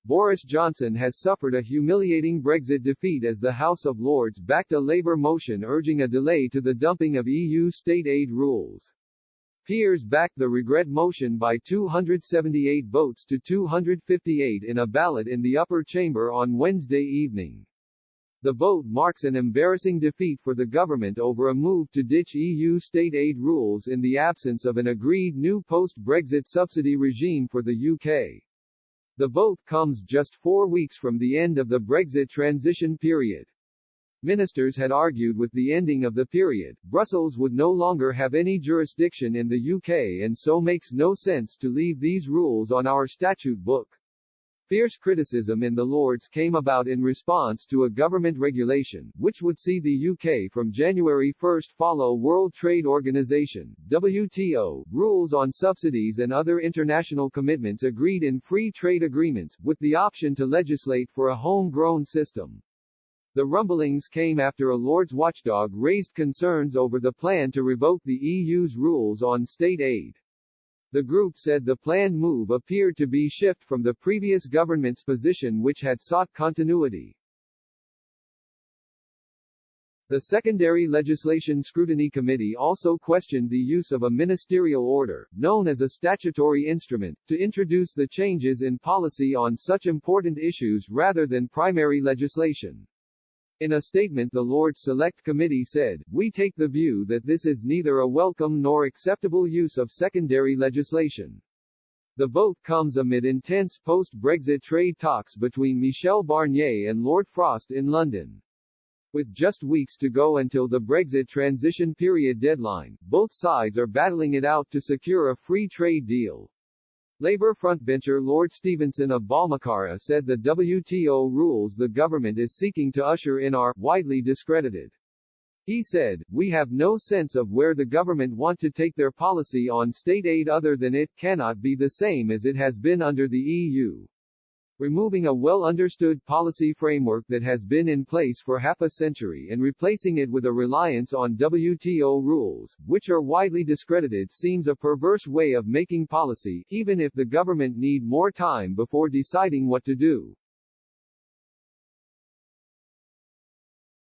Boris Johnson has suffered a humiliating Brexit defeat as the House of Lords backed a Labour motion urging a delay to the dumping of EU state aid rules. Peers backed the regret motion by 278 votes to 258 in a ballot in the upper chamber on Wednesday evening. The vote marks an embarrassing defeat for the government over a move to ditch EU state aid rules in the absence of an agreed new post-Brexit subsidy regime for the UK. The vote comes just 4 weeks from the end of the Brexit transition period. Ministers had argued with the ending of the period, Brussels would no longer have any jurisdiction in the UK and so makes no sense to leave these rules on our statute book. Fierce criticism in the Lords came about in response to a government regulation, which would see the UK from January 1 follow World Trade Organization (WTO) rules on subsidies and other international commitments agreed in free trade agreements, with the option to legislate for a homegrown system. The rumblings came after a Lords watchdog raised concerns over the plan to revoke the EU's rules on state aid. The group said the planned move appeared to be a shift from the previous government's position, which had sought continuity. The Secondary Legislation Scrutiny Committee also questioned the use of a ministerial order, known as a statutory instrument, to introduce the changes in policy on such important issues rather than primary legislation. In a statement, the Lords Select Committee said, "We take the view that this is neither a welcome nor acceptable use of secondary legislation." The vote comes amid intense post-Brexit trade talks between Michel Barnier and Lord Frost in London. With just weeks to go until the Brexit transition period deadline, both sides are battling it out to secure a free trade deal. Labour frontbencher Lord Stevenson of Balmacara said the WTO rules the government is seeking to usher in are widely discredited. He said, "We have no sense of where the government want to take their policy on state aid other than it cannot be the same as it has been under the EU. Removing a well-understood policy framework that has been in place for half a century and replacing it with a reliance on WTO rules, which are widely discredited, seems a perverse way of making policy, even if the government need more time before deciding what to do."